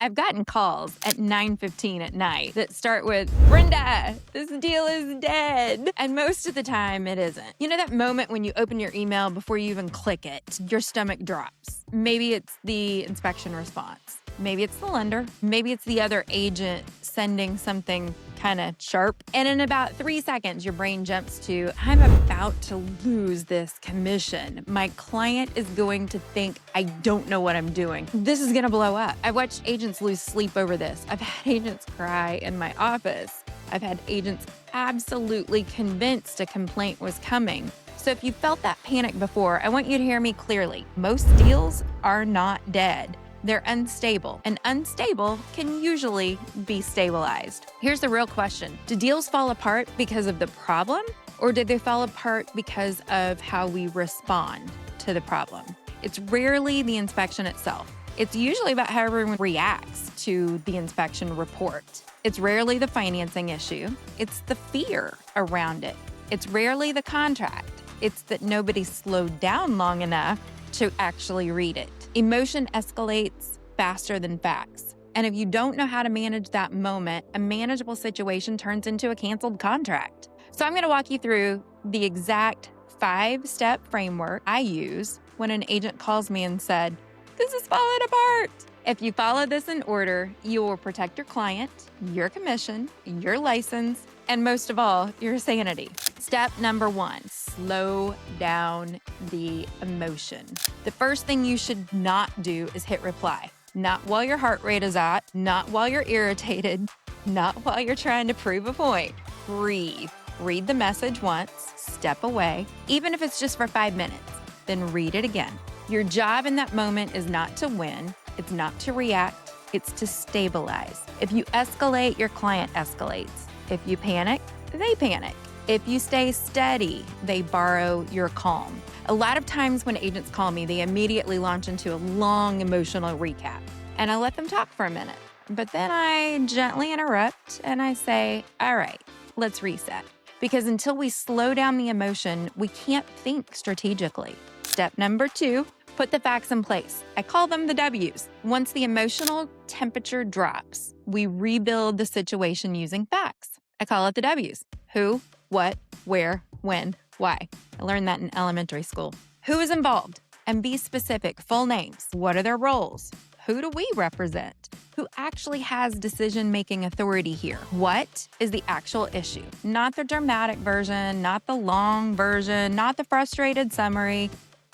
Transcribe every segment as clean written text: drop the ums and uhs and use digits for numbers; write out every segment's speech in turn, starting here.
I've gotten calls at 9:15 at night that start with, Brenda, this deal is dead. And most of the time it isn't. You know that moment when you open your email before you even click it, your stomach drops. Maybe it's the inspection response. Maybe it's the lender. Maybe it's the other agent sending something kind of sharp. And in about 3 seconds, your brain jumps to, I'm about to lose this commission. My client is going to think I don't know what I'm doing. This is going to blow up. I've watched agents lose sleep over this. I've had agents cry in my office. I've had agents absolutely convinced a complaint was coming. So if you felt that panic before, I want you to hear me clearly. Most deals are not dead. They're unstable, and unstable can usually be stabilized. Here's the real question. Do deals fall apart because of the problem, or do they fall apart because of how we respond to the problem? It's rarely the inspection itself. It's usually about how everyone reacts to the inspection report. It's rarely the financing issue. It's the fear around it. It's rarely the contract. It's that nobody slowed down long enough to actually read it. Emotion escalates faster than facts. And if you don't know how to manage that moment, a manageable situation turns into a canceled contract. So I'm going to walk you through the exact 5-step framework I use when an agent calls me and said, this is falling apart. If you follow this in order, you will protect your client, your commission, your license, and most of all, your sanity. Step number 1, slow down the emotion. The first thing you should not do is hit reply. Not while your heart rate is at, not while you're irritated, not while you're trying to prove a point. Breathe. Read the message once, step away, even if it's just for 5 minutes, then read it again. Your job in that moment is not to win, it's not to react, it's to stabilize. If you escalate, your client escalates. If you panic, they panic. If you stay steady, they borrow your calm. A lot of times when agents call me, they immediately launch into a long emotional recap, and I let them talk for a minute. But then I gently interrupt and I say, all right, let's reset. Because until we slow down the emotion, we can't think strategically. Step number 2, put the facts in place. I call them the W's. Once the emotional temperature drops, we rebuild the situation using facts. I call it the W's. Who, what, where, when, why. I learned that in elementary school. Who is involved? And be specific, full names. What are their roles? Who do we represent? Who actually has decision-making authority here? What is the actual issue? Not the dramatic version, not the long version, not the frustrated summary.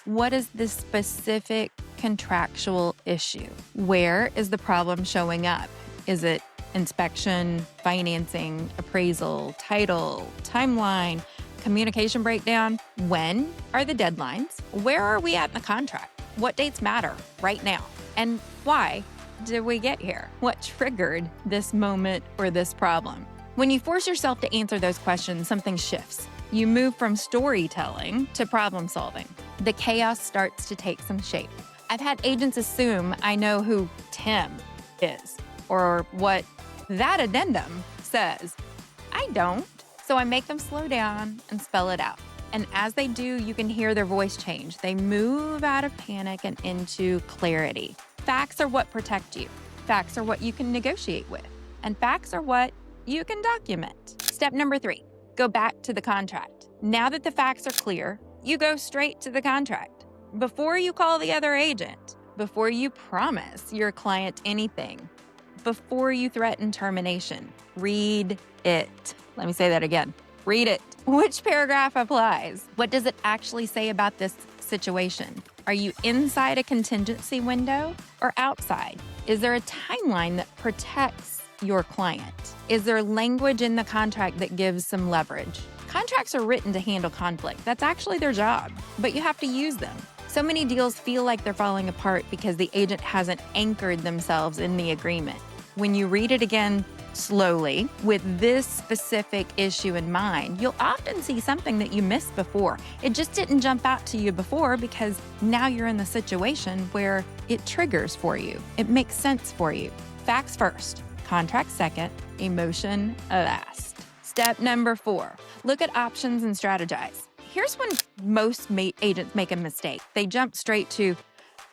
What is the specific contractual issue? Where is the problem showing up? Is it inspection, financing, appraisal, title, timeline, communication breakdown? When are the deadlines? Where are we at in the contract? What dates matter right now? And why did we get here? What triggered this moment or this problem? When you force yourself to answer those questions, something shifts. You move from storytelling to problem solving. The chaos starts to take some shape. I've had agents assume I know who Tim is or what that addendum says. I don't. So I make them slow down and spell it out. And as they do, you can hear their voice change. They move out of panic and into clarity. Facts are what protect you. Facts are what you can negotiate with. And facts are what you can document. Step number 3, go back to the contract. Now that the facts are clear, you go straight to the contract. Before you call the other agent, before you promise your client anything, before you threaten termination, read it. Let me say that again. Read it. Which paragraph applies? What does it actually say about this situation? Are you inside a contingency window or outside? Is there a timeline that protects your client? Is there language in the contract that gives some leverage? Contracts are written to handle conflict. That's actually their job, but you have to use them. So many deals feel like they're falling apart because the agent hasn't anchored themselves in the agreement. When you read it again slowly with this specific issue in mind, you'll often see something that you missed before. It just didn't jump out to you before because now you're in the situation where it triggers for you. It makes sense for you. Facts first, contract second, emotion last. Step number 4, look at options and strategize. Here's when most agents make a mistake. They jump straight to,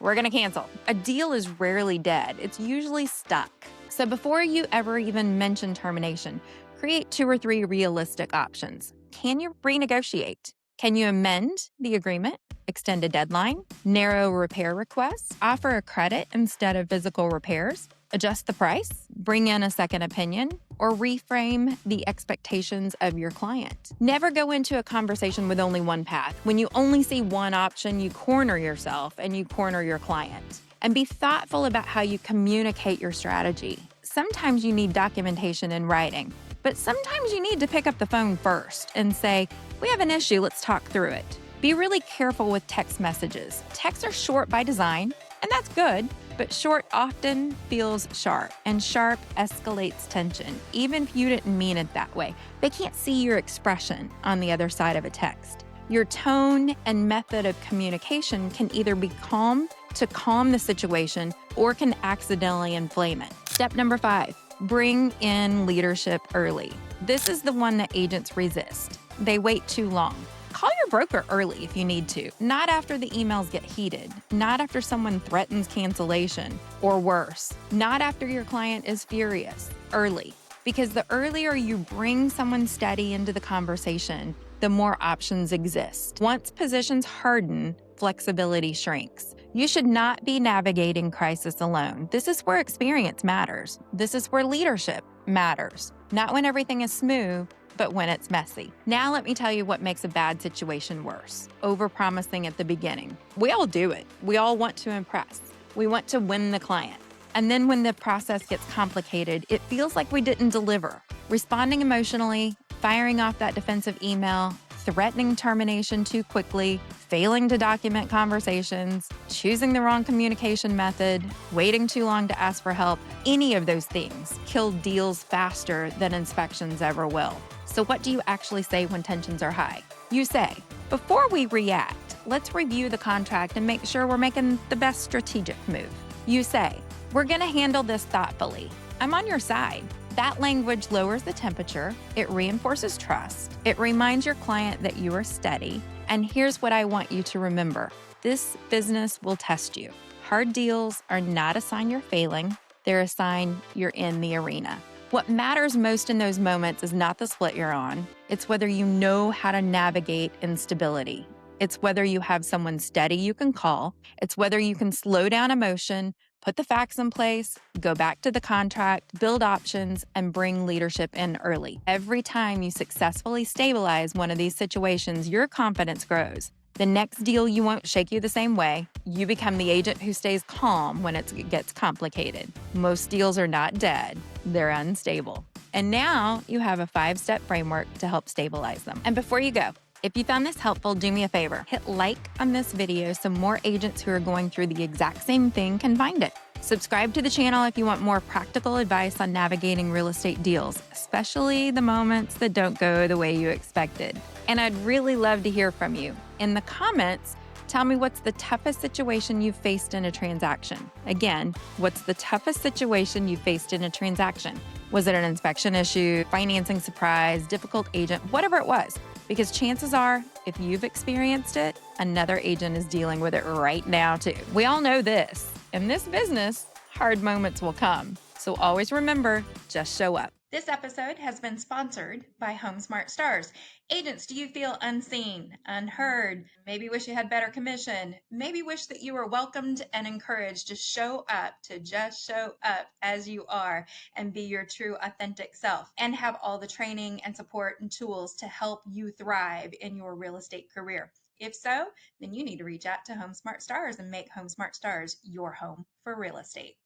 we're going to cancel. A deal is rarely dead. It's usually stuck. So before you ever even mention termination, create 2 or 3 realistic options. Can you renegotiate? Can you amend the agreement, extend a deadline, narrow repair requests, offer a credit instead of physical repairs, adjust the price, bring in a second opinion, or reframe the expectations of your client? Never go into a conversation with only one path. When you only see one option, you corner yourself and you corner your client. And be thoughtful about how you communicate your strategy. Sometimes you need documentation in writing, but sometimes you need to pick up the phone first and say, we have an issue, let's talk through it. Be really careful with text messages. Texts are short by design, and that's good, but short often feels sharp, and sharp escalates tension, even if you didn't mean it that way. They can't see your expression on the other side of a text. Your tone and method of communication can either be calm to calm the situation or can accidentally inflame it. Step number 5, bring in leadership early. This is the one that agents resist. They wait too long. Call your broker early if you need to, not after the emails get heated, not after someone threatens cancellation, or worse, not after your client is furious. Early. Because the earlier you bring someone steady into the conversation, the more options exist. Once positions harden, flexibility shrinks. You should not be navigating crisis alone. This is where experience matters. This is where leadership matters. Not when everything is smooth, but when it's messy. Now let me tell you what makes a bad situation worse. Overpromising at the beginning. We all do it. We all want to impress. We want to win the client. And then when the process gets complicated, it feels like we didn't deliver. Responding emotionally, firing off that defensive email, threatening termination too quickly, failing to document conversations, choosing the wrong communication method, waiting too long to ask for help, any of those things kill deals faster than inspections ever will. So what do you actually say when tensions are high? You say, before we react, let's review the contract and make sure we're making the best strategic move. You say, we're going to handle this thoughtfully. I'm on your side. That language lowers the temperature, it reinforces trust, it reminds your client that you are steady, and here's what I want you to remember. This business will test you. Hard deals are not a sign you're failing, they're a sign you're in the arena. What matters most in those moments is not the split you're on, it's whether you know how to navigate instability. It's whether you have someone steady you can call, it's whether you can slow down emotion, put the facts in place, go back to the contract, build options, and bring leadership in early. Every time you successfully stabilize one of these situations, your confidence grows. The next deal you won't shake you the same way. You become the agent who stays calm when it gets complicated. Most deals are not dead, they're unstable. And now you have a 5-step framework to help stabilize them. And before you go, if you found this helpful, do me a favor. Hit like on this video so more agents who are going through the exact same thing can find it. Subscribe to the channel if you want more practical advice on navigating real estate deals, especially the moments that don't go the way you expected. And I'd really love to hear from you. In the comments, tell me what's the toughest situation you've faced in a transaction. Again, what's the toughest situation you faced in a transaction? Was it an inspection issue, financing surprise, difficult agent, whatever it was? Because chances are, if you've experienced it, another agent is dealing with it right now too. We all know this. In this business, hard moments will come. So always remember, just show up. This episode has been sponsored by HomeSmart Stars. Agents, do you feel unseen, unheard? Maybe wish you had better commission? Maybe wish that you were welcomed and encouraged to show up, to just show up as you are and be your true authentic self and have all the training and support and tools to help you thrive in your real estate career? If so, then you need to reach out to HomeSmart Stars and make HomeSmart Stars your home for real estate.